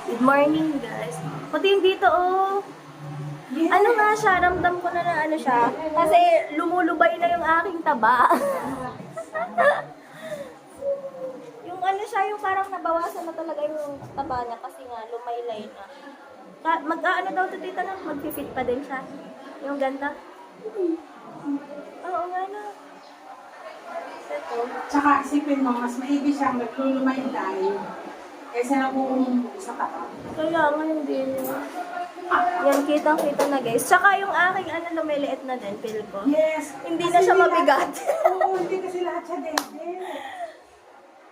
Good morning, guys. Pati yung dito, oh. Ano nga siya, ramdam ko na ano siya. Kasi lumulubay na yung aking taba. Yung ano siya, yung parang nabawasan na talaga yung taba niya kasi nga lumaylay na. Mag-ano daw to dito na, mag-fit pa din siya. Yung ganda. Oo nga na. Ito. Tsaka isipin mo, mas maigi siyang naglulumay-lay kaysa nag-uumong sa tapa. Kaya nga hindi. Yan, kitang-kita na guys. Tsaka yung aking ano, lumiliit na din, feel ko. Yes. Hindi Kasi na siya lahat- mabigat. Oo, hindi kasi lahat siya dede.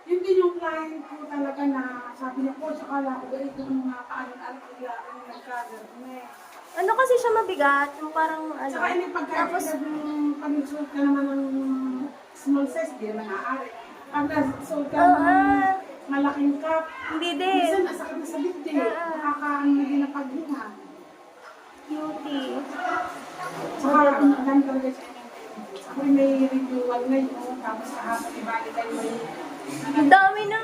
Yun din yung client ko talaga na sabi niya po, tsaka lang ako ganito yung mga paalang-alang bigla ang nagkagarne. Ano kasi siya mabigat? Yung parang ano. Tsaka yung Tapos, pag-suot ka naman ng small size, di naman maaari. Pag nag-suot ka Oo, ng malaking cup, hindi din. minsan nasakit na sa bibig. Nakakaano na din ang paghinga. Cutie. Saka ang dami talaga siya. Ako may renewal ngayon, tapos kahapon ibalik ay may... Ang dami na.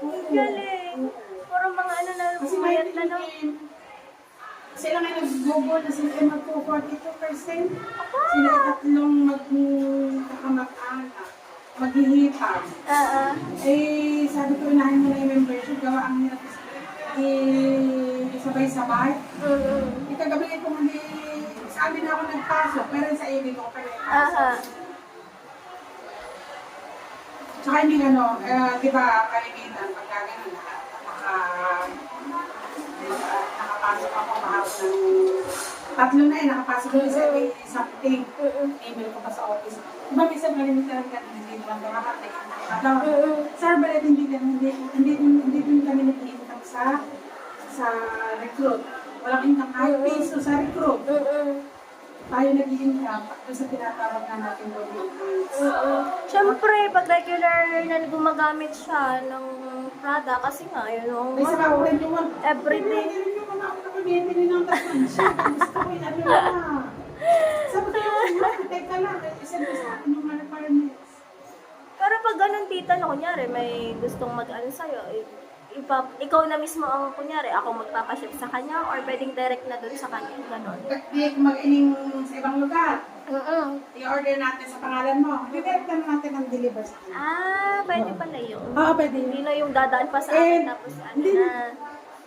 Ang galing. Puro mga ano na, Kasi may umayat na no. sila nga nag-gobo na sila ay magpo-42%. Sila ay tatlong magkakamag-anak, maghihipag. Eh, sabi ko, unahin mo na yung membership, gawa ang nila sabay-sabay. Ikagabi ko hindi, sa amin ako nagpasok, pero sa ibig ko pa rin. Tsaka hindi di ba, kalimitan, pagka gano'n, nakapasok ako mahapon ng tatlo na nakapasok ko sa something. Email ko pa sa office. Diba, minsan kalimitan ka, hindi naman makapatay. Sir, balit hindi din kami nag-income sa recruit. Walang income kahit piso sa recruit. Tayo nag-income doon sa tinatawag na natin government. Siyempre, pag regular na gumagamit siya ng product, kasi nga, yun know, May sa ako rin yung everyday. Hindi rin yung mga ako nakabiyente ng tatlan siya. Gusto ko yung ano na. Sabi ko yung teka lang, isend ko sa akin yung mga requirements. Pero pag ganun tita, no, kunyari, may gustong mag-ano sa'yo, ikaw na mismo ang, kunyari, ako magpapaship sa kanya, or pwedeng direct na dun sa kanya, ganun. Di mag-ining sa ibang lugar. I-order natin sa pangalan mo. Didirect na natin ang deliver sa kanya. Pwede pala yun. Oo, pwede. Hindi na yung dadaan pa sa akin, tapos ano hindi na.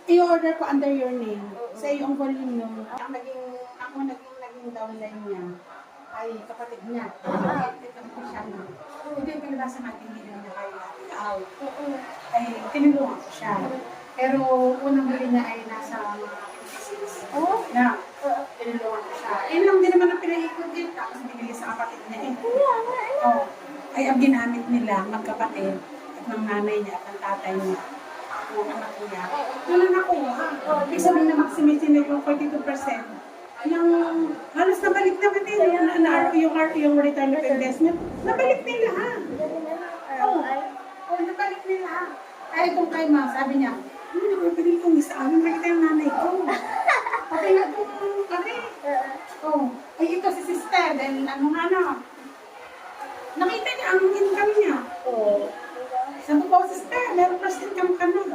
I-order ko under your name. Sa iyong volume nun. Ako naging downline niya ay kapatid niya. Ito ko siya na. Hindi yung pinabasa natin, hindi naman niya kaya out. Ay, tinulungan ko siya. Pero unang huli niya ay nasa mga 56. Na, tinulungan ko siya. Yun lang din naman ang pinaikot din. Tapos binili sa kapatid niya eh. Ay, ang ginamit nila, magkapatid, at ng nanay niya at ng tatay niya. Yung anak niya. Wala nakuha. Ibig sabihin na maximizing na yung 42%. Yung halos nabalik naman din yung return of investment. Nabalik nila ha. Nabalik nila ha. Ay, kung kay ma, sabi niya, nabibili kong isa amin, nakita yung nanay ko. Pati nga itong kami. Ay, ito si sister, dahil nakita niya ang income niya. Sabi ko, sister, meron first income ka nun.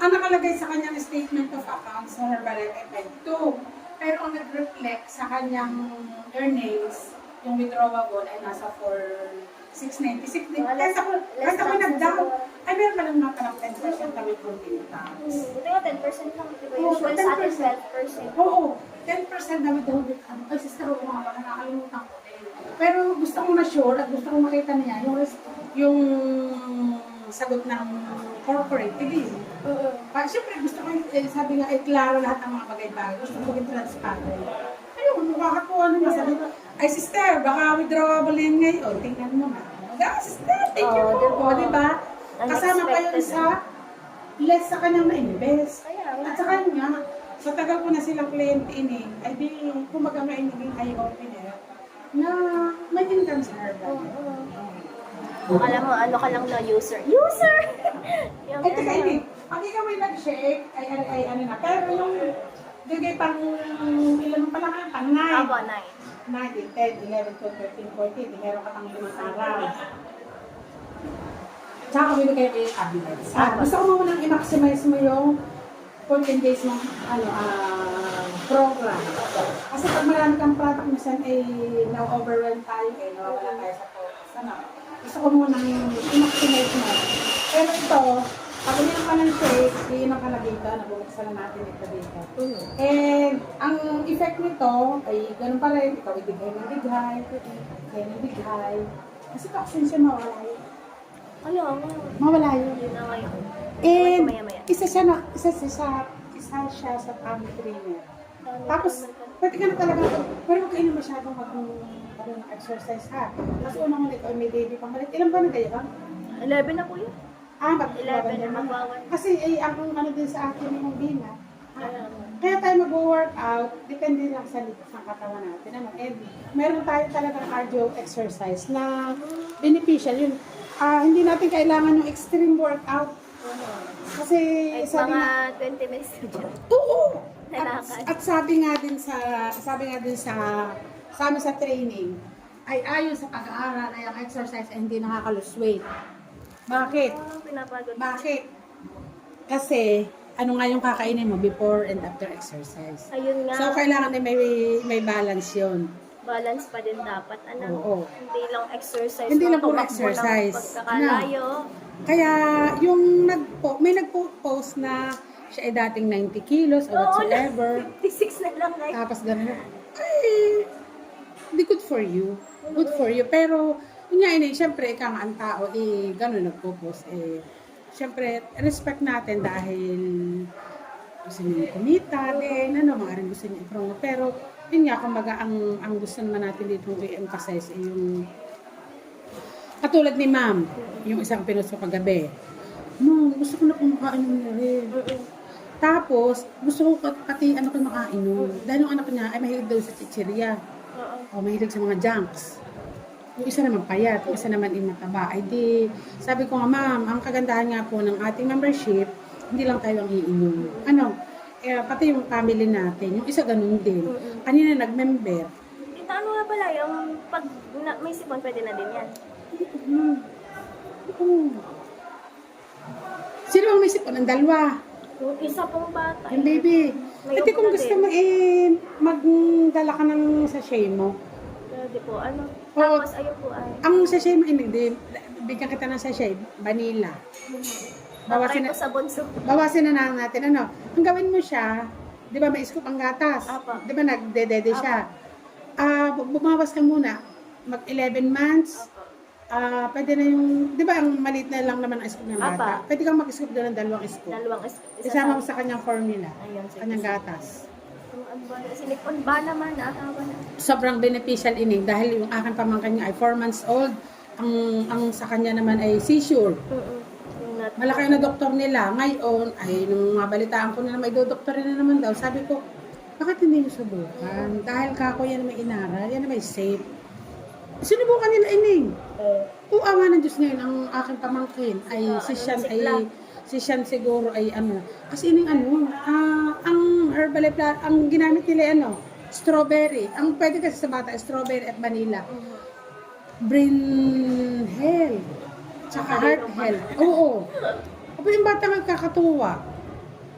Ang nakalagay sa kanyang statement of accounts sa Herbalife Event 2. Pero ang nag-reflect sa kanyang earnings, yung withdrawable ay nasa 4,696. Kahit ako nag-down, ay meron pa lang mga parang 10% kami content tax. Buti nga 10% lang, diba? Usual sa atin 12%. Oo, 10% na withholding. Ay, sister, oo nga, baka nakalimutan ko. Pero gusto kong ma-sure at gusto kong makita niya yung sagot ng corporate. Siyempre, gusto ko sabi nga, klaro lahat ng mga bagay-bagay. Gusto ko maging transparent. Ayun, makakakuha naman. Sabi ko, ay sister, baka withdrawable yan ngayon. Tingnan mo na. Sister, thank you po. Diba? Kasama pa yun sa less sa kanyang na-invest. At sa kanya, sa tagal ko na silang kliyente ini, ay di, kumaga nga iniging eye-opener na may income sa Herbal. Alam mo, ano ka lang na user. User! Ay, teka, ini. Pag ikaw may nag-shake, ay ano na. Pero yung bigay pang ilan pa lang, pang 9. Ako, 9. 9, 10, 11, 12, 13, 14. Di meron ka pang 5 araw. Tsaka kami kayo may cabinets. Gusto ko mo munang i-maximize mo yung 14 days ng program. Kasi pag marami kang product, minsan ay na-overwhelm tayo, nawawala tayo sa focus. Gusto ko munang i-maximize mo. Pero ito, pag uminom ka ng shake, iinom ka na dito, nabubuksan na natin ito dito. And ang effect nito ay ganun pa rin, ikaw idighay ng dighay, dighay. Kasi toxin siya mawala yun. Ayaw, Mawala yun. yun na ngayon. And Maya-maya. isa siya sa tummy trainer. Tapos, pwede ka na talaga, pero huwag kayo na masyadong mag-exercise ha. Kasi unang ikaw may baby pang malit. Ilan ba na kayo ba? 11 na po yun. 11 na magwawan. Kasi ang ano din sa akin yung bina. Kaya tayo mag-workout, depende lang sa likas ng katawan natin. And meron tayo talaga cardio exercise na beneficial yun. Hindi natin kailangan yung extreme workout. Kasi At sabi mga nga, 20 minutes na dyan. oo! Lalakad. At sabi nga din sa amin sa training, ay ayon sa pag-aaral ay ang exercise ay hindi nakaka-lose weight. Bakit? Pinapagod. Bakit? Kasi, ano nga yung kakainin mo before and after exercise. Ayun nga. So, kailangan na may balance yun. Balance pa din dapat. Oo. Hindi lang exercise. Hindi lang puro tumakbo ng exercise. Pagkakalayo. Kaya, yung may nagpo-post na siya ay dating 90 kilos or whatsoever. 56 na lang guys. Tapos gano'n, ay, hindi good for you. Good for you. Pero, yun nga yun, siyempre, ikaw nga ang tao, gano'n nagpo-post, siyempre, respect natin dahil gusto niyo kumita din, mga rin gusto niyo i-promote. Pero, yun nga, kumbaga, ang gusto naman natin dito i-emphasize ay yung katulad ni ma'am, yung isang pinost ko kagabi. Gusto ko na kumakain ng rin. Tapos, gusto ko pati ko makainom. Dahil yung anak niya ay mahilig daw sa chichirya. O mahilig sa mga junks. Yung isa naman payat, yung isa naman mataba. Ay di, sabi ko nga, ma'am, ang kagandahan nga po ng ating membership, hindi lang tayo ang iinom. Pati yung family natin, yung isa ganun din. Kanina nag-member. Ito ano nga pala, yung pag may sipon, pwede na din yan. Sino ang may sipon? Ang dalawa. Yung isa pong bata. Yung baby. May Ate, upo kung na gusto din. mo, magdala ka ng sachet mo. Pwede po, ano. Oo. Tapos ayun po ay. Ang sachet mo, hindi. Bigyan kita ng sachet, vanilla. Try ko sa bunso. Bawasin na lang natin. Ang gawin mo siya, di ba may scoop ang gatas? Apa. Di ba nagdedede siya? Bumawas ka muna. Mag 11 months. Pwede na yung, di ba ang maliit na lang naman ang scoop ng bata? Apa. Pwede kang mag-scoop doon ng 2 scoop. Isa Isama mo sa kanyang formula. Ayun, sige. Kanyang gatas. Sinipon ba naman, natawa na. Sobrang beneficial ini dahil yung aking pamangkin niya ay 4 months old. Ang sa kanya naman ay seizure. Malaki na doktor nila. Ngayon, ay nung mabalitaan ko na may doktor na naman daw, sabi ko, bakit hindi nyo subukan? Dahil kako yan na may inaral, yan na may safe. Sinubukan nila ining. Awa ng Diyos ngayon, ang aking pamangkin ay si Sian siguro ay kasi ining ang Herbalife, ang ginamit nila strawberry. Ang pwede kasi sa bata, strawberry at vanilla. Brain health. Tsaka heart health. Oo. Pero yung bata nagkakatuwa.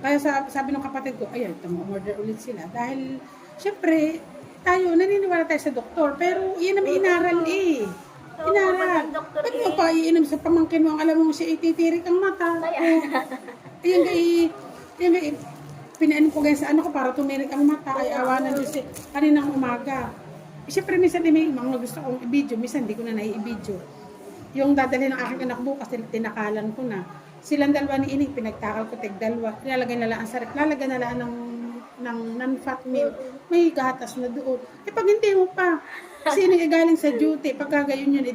Kaya sabi ng kapatid ko, ayan, order ulit sila. Dahil, syempre, tayo, naniniwala tayo sa doktor. Pero, yan naman inaral Inaral. Ba't mo pa iinom sa pamangkin mo? Alam mo siya, ititirik ang mata. Ayan gay, pinainom ko ganyan sa ko para tumirik ang mata. Ay, awa na Diyos kaninang umaga. Siyempre, minsan may mga gusto kong i-video. Minsan, hindi ko na nai-i-video. Yung dadalhin ng aking anak bukas, tinakalan ko na. Silang dalawa ni Ining, pinagtakal ko, dalawa. Nilalagay na lang ang sarap. Lalagay na lang ng non-fat milk. May gatas na doon. Pag hindi mo pa. Kasi Ining galing sa duty. Pagka gayon yun,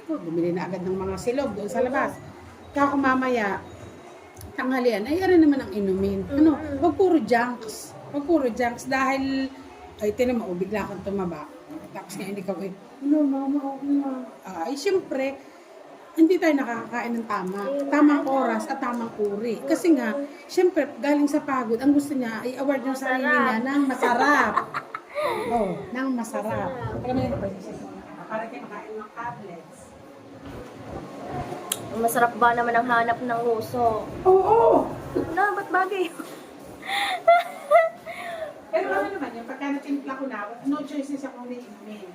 bumili na agad ng mga silog doon sa labas. Kaya kung mamaya, tanghalian, ay naman ang inumin. Wag puro junks. Wag puro junks dahil, ay tinan mo, bigla kang tumaba. Tapos nga hindi ka, mama, okay na. Ay, siyempre, hindi tayo nakakakain ng tamang oras at tamang uri. Kasi nga, siyempre, galing sa pagod, ang gusto niya ay award yung sarili niya ng masarap. Ng masarap. Alam mo yun, para kayo makain ng tablets. Masarap ba naman ang hanap ng uso? Oo! Ba't bagay? Pero ano naman yun, pagka natimpla ko na, no choices akong iinumin.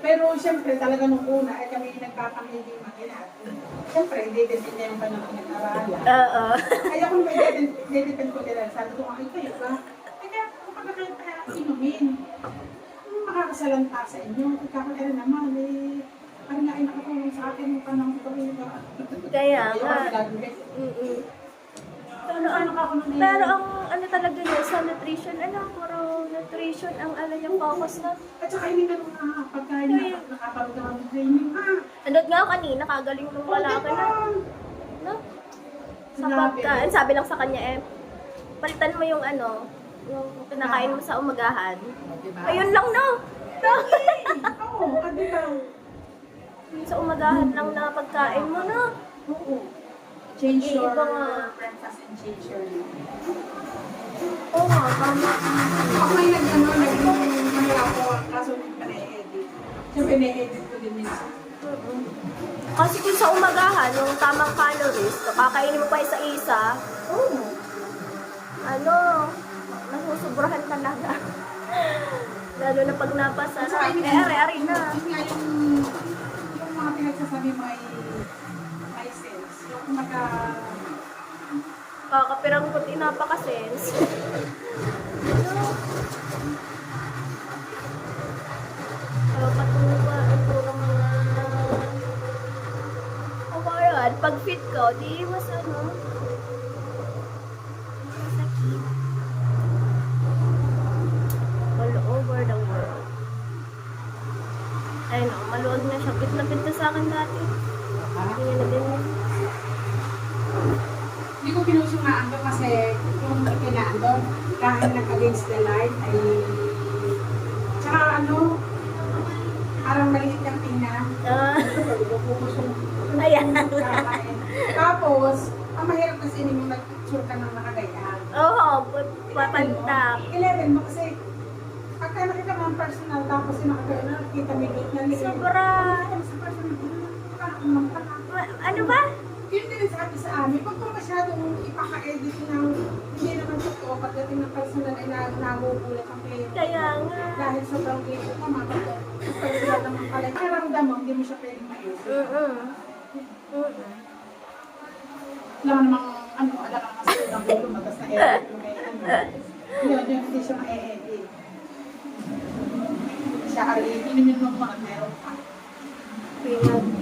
Pero siyempre talaga nung una, ay kami nagpapangiging mag-ina. Siyempre, hindi din yung pa ng pinag-aralan. Oo. Kaya kung may dedepend ko nila, sabi ko, ay kayo ba? Kaya kung pagka kayo inumin, makakasalanta sa inyo. Pagkakakala naman, eh, parang nga ay nakatulong sa akin yung panahon ko rin ba? Kaya nga. Mm-mm. Pero ang ano talaga yun, sa nutrition, puro nutrition ang yung focus na. At saka hindi ka nung pagkain na nakapagod ka ng training. Andot nga ako kanina, kagaling nung lalaki na. No? Sa pagkain, sabi lang sa kanya palitan mo yung yung pinakain mo sa umagahan. Diba? Ayun lang, no? Oo, adi ka. Yung sa umagahan lang na pagkain mo, no? Oo. Change your Iba nga. breakfast and change your Oo nga, tama. Ako may mahirap ko, kaso hindi pa na-edit. Siyempre, na-edit ko din minsan. Kasi kung sa umagahan, yung tamang calories, kakainin mo pa isa-isa, nasusobrahan talaga. Lalo na pag napasa na, ari na. Yun nga yung mga pinagsasabi mo ay may sense. Yung kumbaga, Kakapirangkot inapaka-sense. Patuwa, puro mga... Yan, pag fit ko, di mas masakit. All over the world. Ayun maluwag na siya. Fit na fit na sa akin dati. Hindi na din. hindi ko pinusungaan doon kasi yung ikinaan doon, kahit nag-against the light ay... Tsaka parang maliit yung tingnan. Ayan. Tapos, ang mahirap kasi yung nag-picture ka ng nakagayaan. Oo, papantak. 11 mo kasi pagka nakita mo ang personal tapos yung nakagayaan, nakikita mo yung na Sobra. Sa personal, parang Ano ba? yun din sabi sa amin, pag kung masyadong ipaka-edit ng hindi naman totoo, pagdating ng personal ay nagugulat ang player. Kaya nga. Dahil sobrang gito ka, makato. Personal naman pala. Karamdam mo, hindi mo siya pwedeng ma-edit. Wala ka namang, wala kang kasi ng gulo, matas na edit yung may Yun, hindi siya ma-edit. Siya inumin mo mo at meron pa.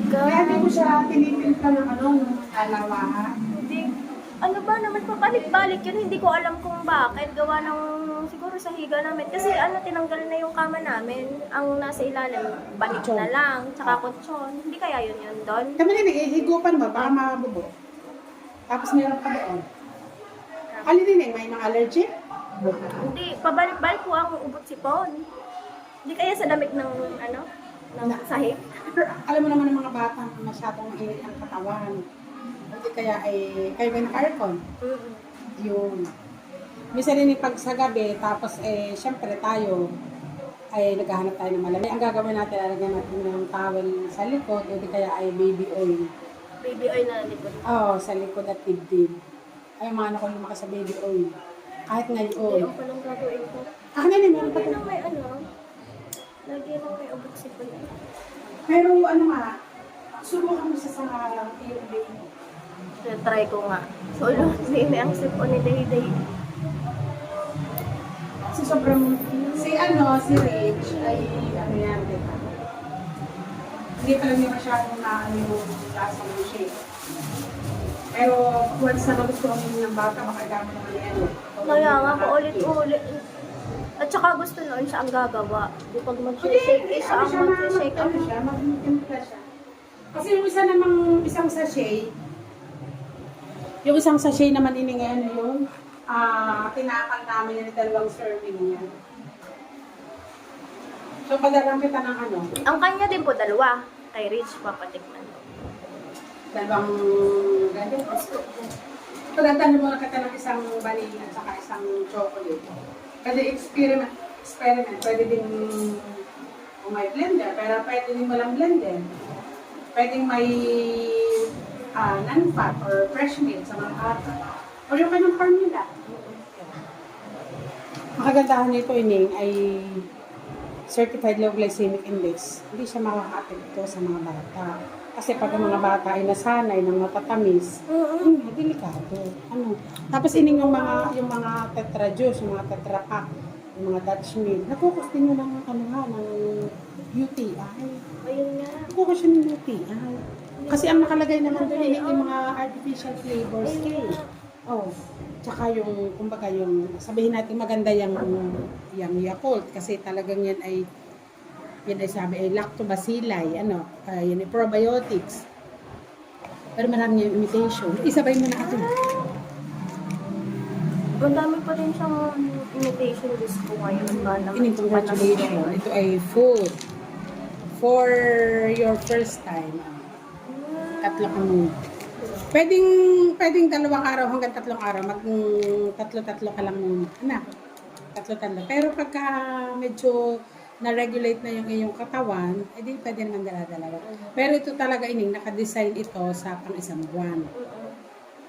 Kaya hindi ko siya tinipilta ng nung alawahan. Hindi. Ano ba naman pabalik-balik yun? Hindi ko alam kung bakit. Gawa ng siguro sa higa namin. Kasi tinanggal na yung kama namin. Ang nasa ilalim, banik na lang. Tsaka kutsyon. Hindi kaya yun doon? Kami rin, higupan mo, baka mabubo. Tapos meron pa doon. Alin din may mga allergy? Hindi. Pabalik-balik po ang ubot sipon. Hindi kaya sa damit ng ng sahig? Alam mo naman ng mga batang masyadong mainit ang katawan. Hindi kaya kayo ba naka-aircon? Yun. Misa rin pag sa gabi, tapos syempre tayo ay naghahanap tayo ng malamig. Ang gagawin natin, alagyan natin ng towel sa likod, o di kaya ay baby oil. Baby oil na likod. Oo, sa likod at dibdib. Ay, mga ko lumaki sa baby oil. Kahit ngayon. Hindi, ang palang gagawin ko. Meron pa Lagi ito. lang may lagi lang may ubot sipon. Pero subukan mo siya sa iyong baby. Try ko nga. So, hindi ang sipon ni Day. Si si Rich ay yan, diba? Hindi pa lang niya masyadong yung lasa ng shake. Pero once na magustuhan mo ng bata, makagama naman yan. Kaya nga po ulit-ulit. At saka gusto noon siya ang gagawa. Di pag mag-shake, siya ang mag-shake. Mag-timpla siya. Kasi yung isang sachet, yung isang sachet naman ngayon yun, tinakal namin yung 2 serving niya. So, padalang kita ng Ang kanya din po 2. Kay Rich, papatikman ko. 2 ganyan. Pagdatan mo na kita ng isang vanilla at saka isang chocolate. Kasi experiment. Pwede din kung may blender, pero pwede din walang blender. Pwedeng may non-fat or fresh milk sa mga bata. O yung kanyang formula. Makagandahan nito ining ay certified low glycemic index. Hindi siya makaka-apekto sa mga bata. Kasi pag ang mga bata ay nasanay ng matatamis, delikado. Ano? Tapos ining yung mga tetra juice, yung mga tetra pack, yung mga Dutch meal, nakukus din yun ng UTI. Ayun nga. Nakukus yun ng UTI. Kasi ang nakalagay naman doon yung mga artificial flavors cake. Oh, tsaka yung, kumbaga yung, sabihin natin maganda yung Yakult kasi talagang yan ay sabi ay lactobacilli, yan ay probiotics. Pero marami yung imitation. Isabay mo na ito. Ang dami pa rin siyang imitation list ko ngayon. Ining congratulations. Ito ay food for your first time. Tatlo ka muna. Pwedeng 2 araw hanggang 3 araw. Tatlo ka lang muna. Anak, tatlo. Pero pagka medyo na-regulate na yung iyong katawan, edi pwede naman dala-dalawa. Pero ito talaga naka-design ito sa pang-isang buwan.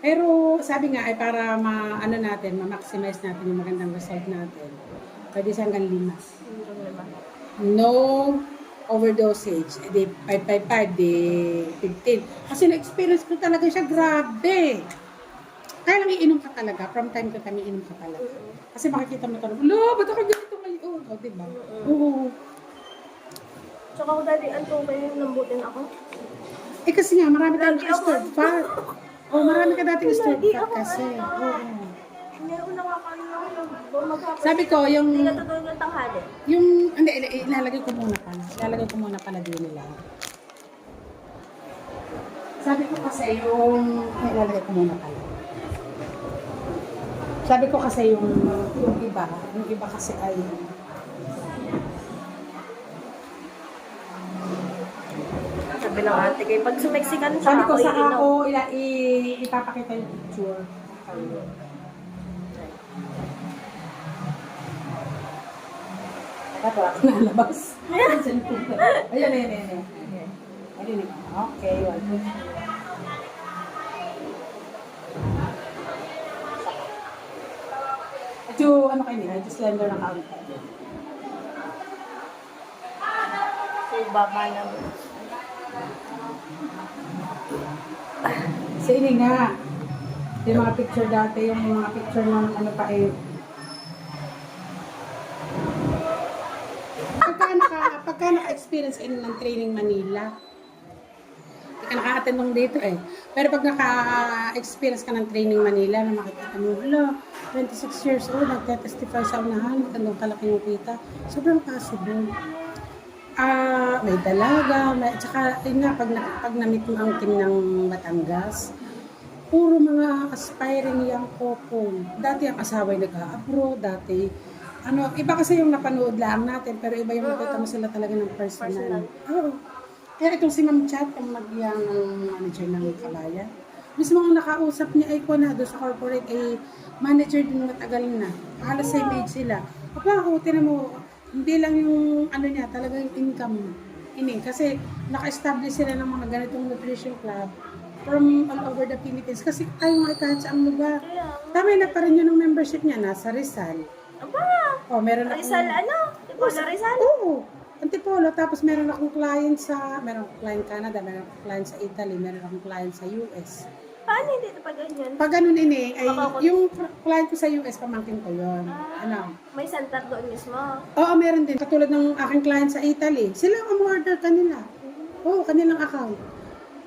Pero sabi nga ay para ma-maximize natin yung magandang result natin. Pwede siya hanggang 5. No overdosage. Di 555, di 15. Kasi na-experience ko talaga siya, grabe. Kaya lang iinom ka talaga. From time to time, iinom ka talaga. Kasi makikita mo talaga, ba't ako ganito ngayon? O, diba? Oo. Tsaka ko dali, kayo yung lambutin ako. Eh kasi nga, marami tayong Lagi ako. stirred fat. Oh, marami ka dating stirred Lagi fat ako, kasi. Oo. Meron na kakain ako ng magkapos. Sabi ko, Hindi ka tutulog ng tanghali. hindi, ilalagay ko muna pala. Ilalagay ko muna pala din nila. Sabi ko kasi ilalagay ko muna pala. Sabi ko kasi yung iba kasi ay, Sabi ng ate kayo, pag sumeksikan siya, sabi ko sa iinom. ako, ipapakita yung picture. Ito ako nalabas. Ayan. Okay, one. Ito, ano kayo nila? Ito slender ng kaunti. So, baba naman. Sa ini nga, yung mga picture dati, yung mga picture ng pagka naka-experience ka ng Training Manila, hindi ka naka-attend dito eh. Pero pag naka-experience ka ng Training Manila, na makikita mo, 26 years old, nagte-testify sa unahan, magandang kalaki yung kita, sobrang possible. May dalaga, tsaka yun nga, pag na-meet mo ang team ng Batangas, puro mga aspiring young couple. Dati ang asawa ay nag-a-abroad, iba kasi yung napanood lang natin, pero iba yung nakita mo sila talaga ng personal. Oo. Kaya itong si Ma'am Chat, ang magyang manager ng Kabayan, mismo ang nakausap niya ay doon sa corporate, ay manager din matagal na. Halos same age sila. Tinan mo, hindi lang yung niya, talagang income kasi naka-establish sila ng mga ganitong nutrition club from all over the Philippines. Kasi tayo nga kahit saang lugar. Tama na pa rin yun ng membership niya, nasa Rizal. Aba! Meron Rizal, Tipolo Rizal? Oo. Antipolo. Tapos meron akong client Canada, meron akong client sa Italy, meron akong client sa US. Paano hindi ito pa ganyan? Pag ganun yung client ko sa US, pamangkin ko yun. May center doon mismo. Oo, meron din. Katulad ng aking client sa Italy. Sila ang order kanila. Oo, kanilang account.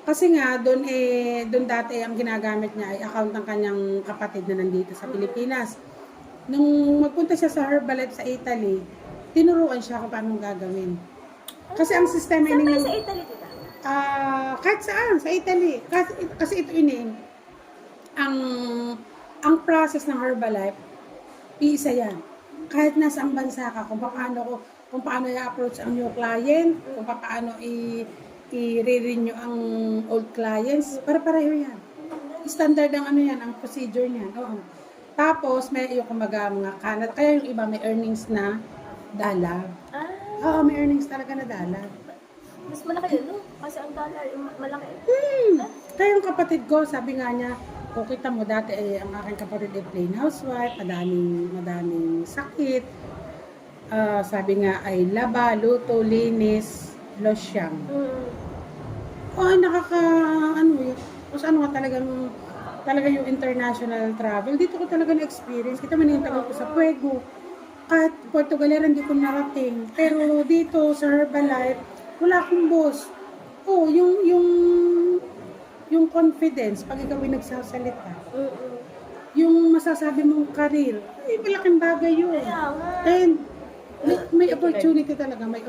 Kasi nga, doon dati ang ginagamit niya ay account ng kanyang kapatid na nandito sa Pilipinas. Nung magpunta siya sa Herbalife sa Italy, tinuruan siya kung paano gagawin. Kasi ang sistema Saan tayo sa Italy kita? kahit saan, sa Italy. Kasi ito ang process ng Herbalife, iisa yan. Kahit nasa ang bansa ka, kung paano i-approach ang new client, kung paano i-renew ang old clients, para-pareho yan. Standard ang ang procedure niyan. Oo. Tapos, may yung mga kanat. Kaya yung iba may earnings na dalag. Oo, may earnings talaga na dalag. Mas malaki yun, no? Kasi ang dollar, malaki. Kaya yung kapatid ko, sabi nga niya, kung kita mo dati ang aking kapatid ay plain housewife, madaming sakit. Sabi nga ay laba, luto, linis, losyang. Ay kung saan nga talaga yung international travel. Dito ko talaga na-experience. Kita man yung tagal ko sa Puego. Kahit Puerto Galera hindi ko narating. Pero dito sa Herbalife, wala akong boss. Yung confidence, pag ikaw ay nagsasalita. Yung masasabi mong career, malaking bagay yun. Kaya nga. And may opportunity talaga, may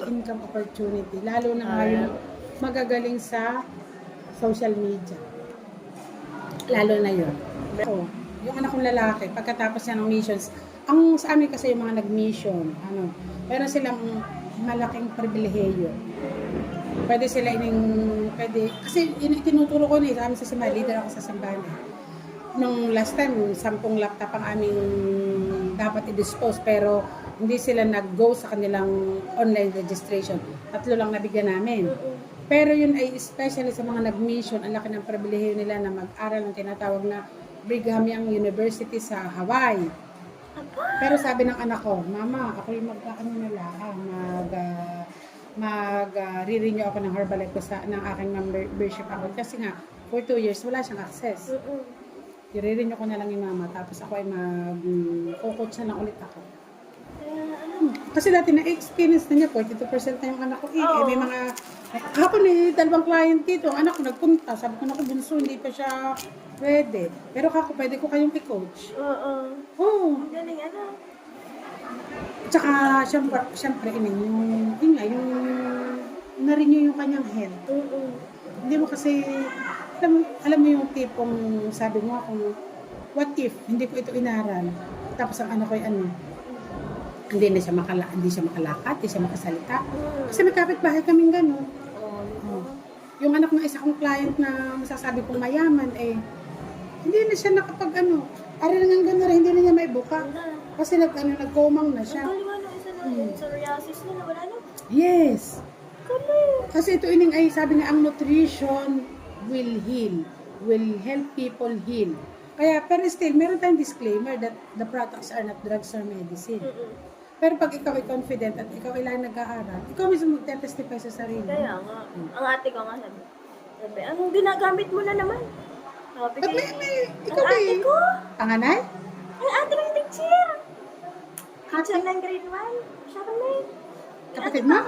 income opportunity. Lalo na ngayon, magagaling sa social media. Lalo na yun. Yung anak kong lalaki, pagkatapos niya ng missions, sa amin kasi yung mga nag-mission, meron silang malaking pribilehiyo. Pwede kasi tinuturo ko sa amin sa simbahan, leader ako sa simbahan. Nung last time, 10 laptop ang aming dapat i-dispose, pero hindi sila nag-go sa kanilang online registration. 3 lang nabigyan namin. Pero yun ay especially sa mga nag-mission, ang laki ng pribilehiyo nila na mag-aral ng tinatawag na Brigham Young University sa Hawaii. Pero sabi ng anak ko, Mama, ako yung mag-renew ako ng Herbalife ko ng aking membership ako. Kasi nga, for 2 years, wala siyang access. I-renew ko na lang yung mama, tapos ako ay mag-coach na lang ulit ako. Kasi dati na-experience na niya, 42% na yung anak ko. May mga, hapon dalawang client dito, ang anak ko nagpunta, sabi ko na bunso, hindi pa siya pwede. Pero pwede ko kayong i-coach. Oo. Galing, Tsaka, syempre, yung na-renew yung kanyang health. Hindi mo kasi, alam mo yung tipong sabi mo kung what if hindi ko ito inaral, tapos ang anak ko ay hindi siya makalakad, hindi siya makasalita. Kasi may kapitbahay kaming gano'n. Yung anak ng isa kong client na masasabi kong mayaman, hindi na siya aral nga gano'n rin, hindi na niya may buka. Kasi nagkomang na siya. Ang galing isa na psoriasis na wala na. Yes. Kasi ito ay sabi nga ang nutrition will help people heal. Kaya, pero still, meron tayong disclaimer that the products are not drugs or medicine. Pero pag ikaw ay confident at ikaw ay lang nag-aaral, ikaw mismo magte-testify sa sarili. Kaya nga. Ang ate ko nga sabi, anong ginagamit mo na naman? Sabi ko, Ikaw ang ate ko, Panganay? ang ate ko yung teacher. Teacher ng grade 1. Charmaine. Kapatid mo?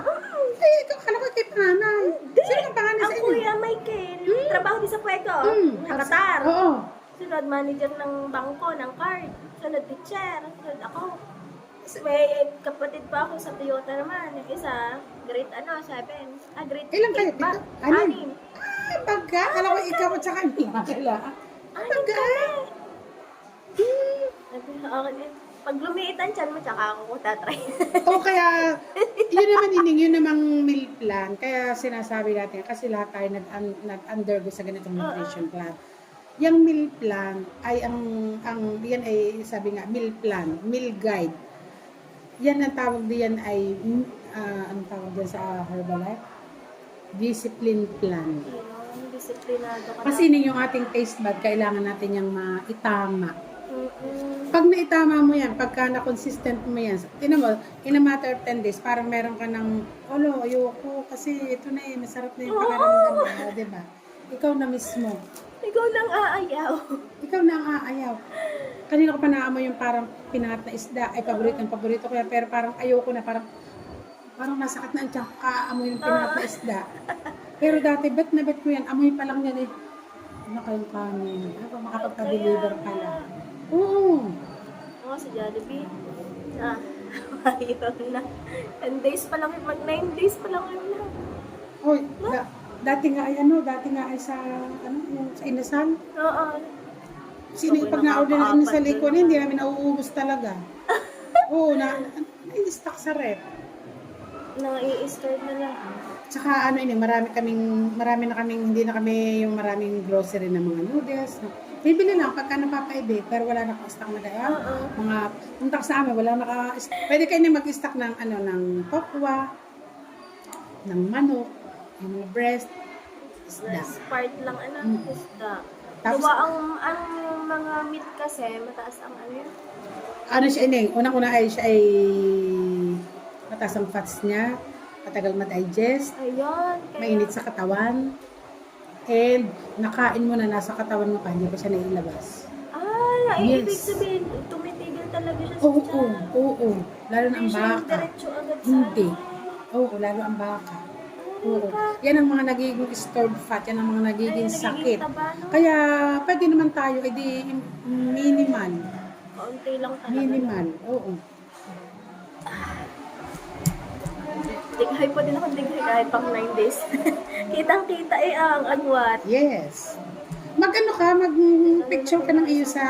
Ay, ikaw, kala ko kay panganay. Sino ang panganay sa Ang inyo? kuya Michael, trabaho din sa Puego. Nakatar. Oo. Sunod manager ng bangko, ng card. Sunod teacher. Sunod ako. May kapatid pa ako sa Toyota naman. Yung isa, grade 7. Grade 8 Ilang kayo? ba? Anim. Pagka, kala ko ikaw at saka niya. Anim kami. Okay. Pag lumiit ang tiyan mo, tsaka ako tatry. Kaya, yun namang meal plan. Kaya sinasabi natin, kasi lahat tayo nag-undergo sa ganitong nutrition plan. Yung meal plan ay yan ay sabi nga, meal plan, meal guide. Yan ang tawag diyan ay, ang tawag diyan sa Herbalife? Discipline plan. Disiplinado ka Kasi yung ating taste bud, kailangan natin yung maitama. Pag naitama mo yan, pagka na-consistent mo yan, tinan mo, in a matter of 10 days, parang meron ka ng, ayoko, kasi ito na masarap na yung pakaramdam mo, diba? Ikaw na mismo. Ikaw nang aayaw. Ikaw na ang aayaw. Kanina ko pa naamoy yung parang pinat na isda, ay paborito ko yan, pero parang ayoko na, parang nasakit na ang tiyan, kaamoy yung pinat na isda. Pero dati, bet ko yan, amoy pa lang yan ano kayong kanin, makapagpa-deliver pala. Oo. Si Jollibee. Ayaw na. 10 days pa lang yun. 9 days pa lang yun na. Hoy, dati nga ay sa inasal. Oo. Sino pag na-order ng inasal ko, hindi namin nauubos talaga. Oo, na-stock sa rep. Na-i-start na lang. Tsaka marami na kaming, hindi na kami yung maraming grocery na mga noodles. Bibili lang pagka napapaibig, pero wala na stock na kaya. Punta sa amin, wala pwede kayo na mag-stock ng tokwa, ng manok, yung mga breast, isda. Part lang, isda. Tapos, Gawa ang mga meat kasi, mataas ang ano yun. ano siya, ineng, unang-una ay siya ay mataas ang fats niya, matagal ma-digest, Ayun, kaya... mainit sa katawan, and nakain mo na nasa katawan mo pa, hindi pa siya nailabas. Ay, Yes. ibig sabihin, tumitigil talaga siya sa Oo, tiyan. oo, lalo na ang Hindi siya yung baka. diretso agad sa Hindi. ano. Oo, lalo ang baka. Oo. Ka. Yan ang mga nagiging stored fat, yan ang mga nagiging Ay, sakit. nagiging taba, no? Kaya pwede naman tayo, edi minimal. Kaunti lang talaga. Minimal, oo. Dighay pa din ako dighay kahit pang 9 days. Kitang-kita ang agwat. Yes. Mag-ano ka, mag-picture ka ng iyo sa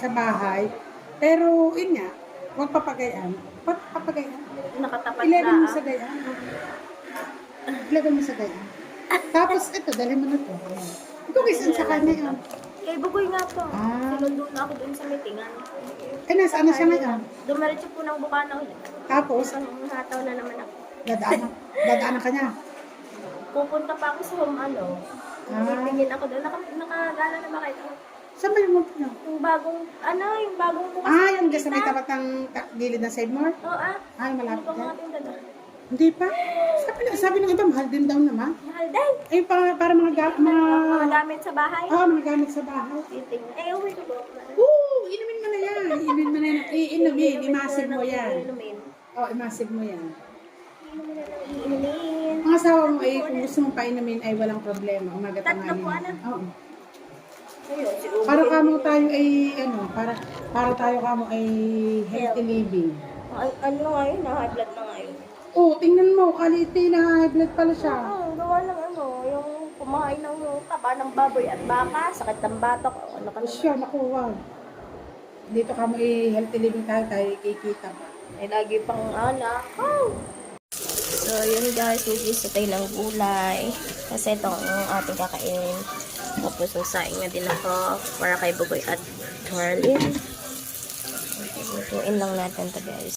bahay. Pero, yun nga, huwag papagayaan. Huwag papagayaan. Nakatapat Ilagay mo na. sa gayaan. Ilagay mo sa gayaan. Tapos, ito, dali mo na to. Ikaw kisan sa kanya yun. Kay Bugoy nga po. Ah. Sinundo na ako dun sa meetingan. Eh, nasaan na siya ngayon? Dumiretso po ng Bukana ulit. Tapos, Isang hataw na naman ako. dadaanan ka niya. Pupunta pa ako sa home ano. Titingin ako doon. Nakagala na ba kayo? Saan ba yung mga niya? Yung bagong bukas. Yung dyan sa may tapat ng gilid ng Save More? Oo Ay, Ano malapit ba dyan. mga tinda doon? Hindi pa. Sabi ng iba, mahal din daw naman. Mahal din. Ay, para mga Mga gamit sa bahay. mga gamit sa bahay. Titingin. Uwi ko po. Inumin mo na yan. Inumin mo na yan. Iinumin. Imasig mo yan. Inumin. Imasig mo yan. Inumin. Ang asawa mo ay, kung gusto mong painumin ay walang problema. Umaga Tatlo tanghali. po, ano? Oo. Ayun, si Uwe. Para kamo tayo ay, para tayo kamo ay healthy living. Ano nga yun? High blood na nga yun. Tingnan mo, kaliti na high blood pala siya. Gawa ng yung kumain ng taba ng baboy at baka, sakit ng batok, ano ka Siya, nakuha. Dito kamo ay healthy living tayo kikita. Ay, lagi pang anak. So, yun guys, nag-isa tayo ng gulay. Kasi ito ang ating kakainin. Tapos, magsaing na din ako para kay Bugoy at Marlene. Lutuin lang natin ito guys.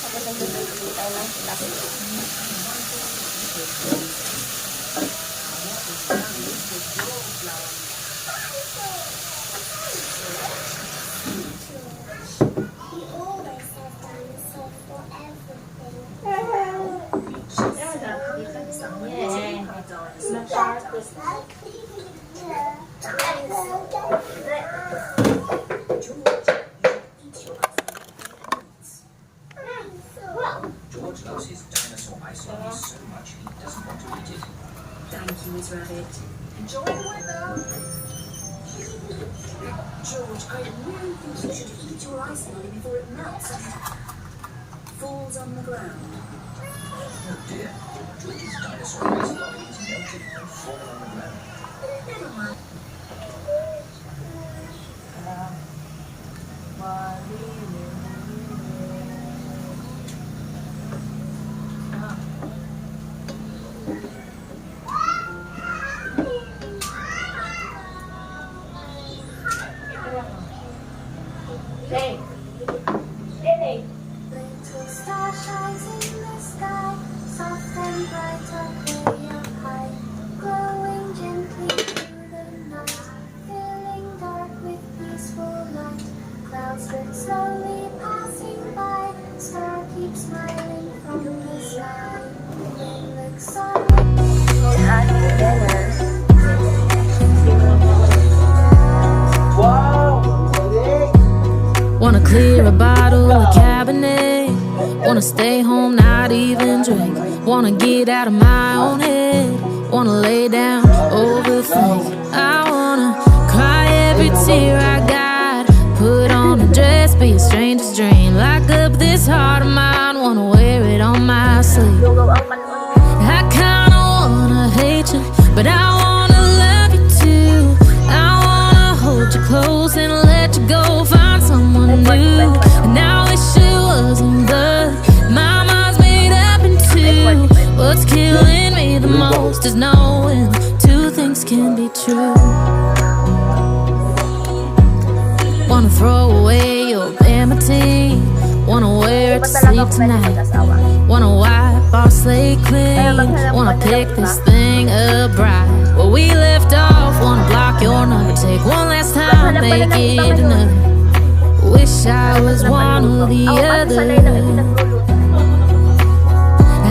Tapos ang bibili tayo ng sila. George loves his dinosaur ice hockey so much he doesn't want to eat it. Thank you, Miss Rabbit. Enjoy the weather! George, I really think you should eat your ice lolly before it melts and falls on the ground. Oh dear, George's dinosaur ice lolly is melted and fallen on the ground. Never mind. Little star shines in the sky, soft and bright up way up high, glowing gently through the night, filling dark with peaceful light. Clouds drift slowly clear a bottle of Cabernet. Wanna stay home, not even drink. Wanna get out of my own head. Wanna lay down, overthink. I wanna cry every tear I got. Put on a dress, be a stranger's dream. Lock up this heart of mine, wanna wear it on my sleeve. Lugaw ang panon. I kinda wanna hate you, but I wanna love you too. I wanna hold you close and let you go. Find someone new. And I wish it wasn't blood. My mind's made up in two. What's killing me the most is knowing two things can be true. Wanna throw away your vanity. Wanna wear it to sleep tonight. Wanna wipe our slate clean. Wanna pick this thing up right where we left off. Wanna block your number, take one last time, make it another. Wish I was one or the other.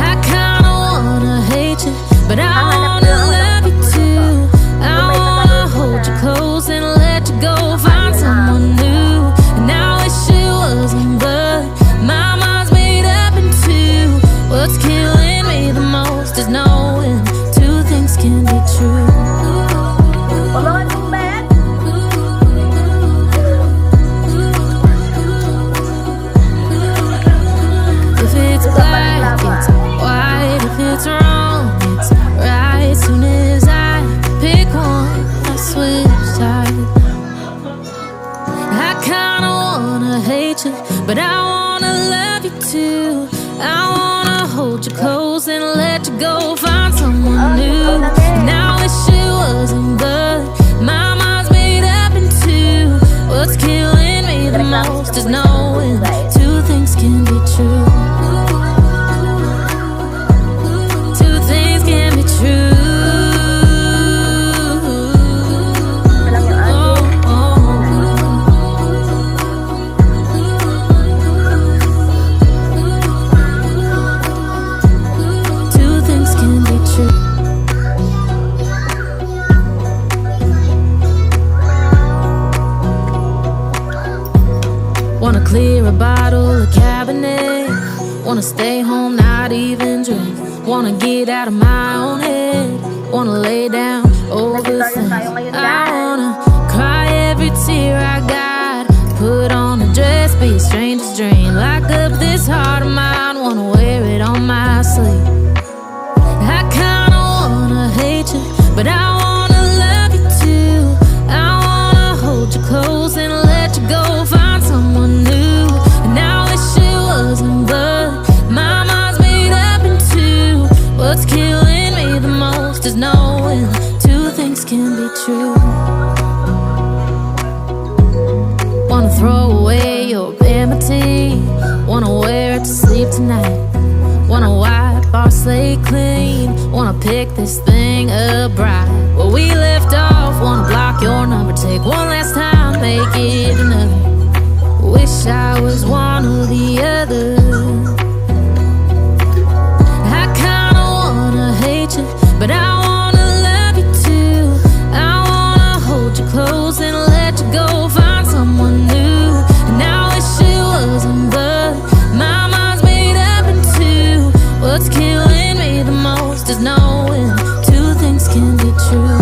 I kinda wanna hate you, but I wanna love you too. I wanna hold you close and let you go. Find someone new. And I wish it wasn't blood. My mind's made up in two. What's killing me the most is knowing two things can be true. Pamangan mong bet. If it's black, it's white. If it's wrong, it's right. Soon as I pick one, I switch sides. I kinda wanna hate you, but I wanna love you too. I wanna hold you close and let you go. Find someone new. And I wish it wasn't blood. My mind's made up in two. What's killing me the most is knowing two things can be true. Two things can be true. Two things can be true. Wanna clear a bottle of Cabernet. Wanna stay home, not even drink. Wanna get out of my own head. Wanna lay down, overthink. I wanna cry every tear I got. Put on a dress, be a stranger's dream. Lock up this heart of mine, wanna wear it on my sleeve. I kinda wanna hate you, but I wanna love you too. I wanna hold you close and let you go. Find someone new. And I wish it wasn't blood. My mind's made up in two. What's killing me the most is knowing two things can be true. Wanna throw away your vanity. Wanna wear it to sleep tonight. Wanna wipe our slate clean. Wanna pick this thing up right where we left off. Wanna block your number, take one last time, make it another. Wish I was one or the other. I kinda wanna hate you, but I wanna love you too. I wanna hold you close and let you go. Find someone new. And I wish it wasn't blood. My mind's made up in two. What's killing me the most is knowing two things can be true.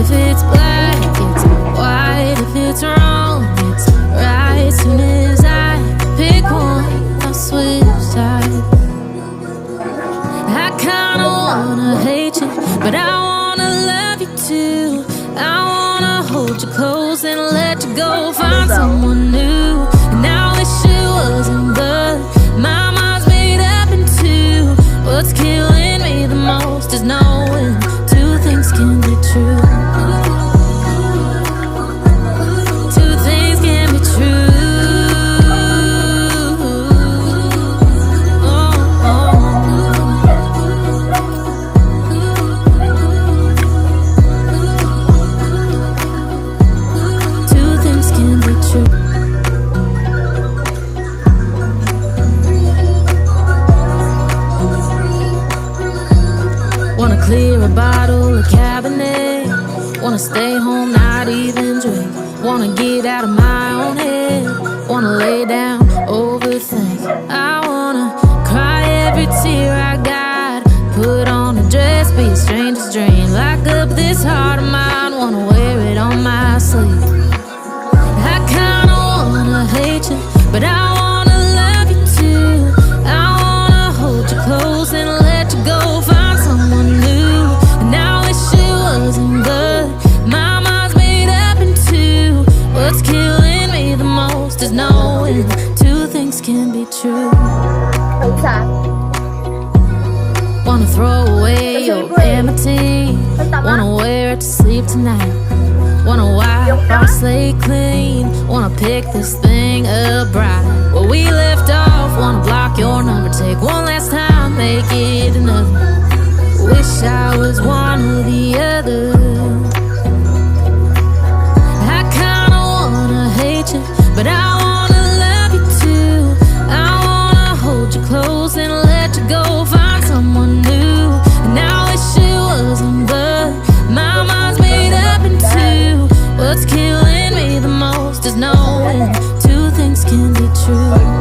If it's black, it's white. If it's wrong, it's right. Soon as I pick one, I switch sides. I kinda wanna hate you, but I wanna love you too. I wanna hold you close and let you go. Find someone new. And I wish it wasn't blood. My mind's made up in two. What's killing me the most is knowing two things can be true. Two things can be true. Two things can be true. Wanna clear a bottle of Cabernet. Wanna stay home, not even drink. Wanna get out of my own head. Wanna lay down, overthink. I wanna cry every tear I got. Put on a dress, be a stranger's dream. Lock up this heart of mine, wanna wear it on my sleeve. I kinda wanna hate you, but I wanna love you too. I wanna hold you close and let you go, find someone new. And I wish it wasn't, but my mind's made up in two. What's killing me the most is knowing two things can be true. Wanna throw away your amity. Wanna wear it to sleep tonight. Wanna wipe our slate clean. Wanna pick this thing up right where we left off. Wanna block your number, take one last time, make it another. Wish I was one or the other. I kinda wanna hate you, but I wanna love you too. I wanna hold you close and let you go, find someone new. And I wish it wasn't, but my mind's made up in two. What's killing me the most is knowing two things can be true.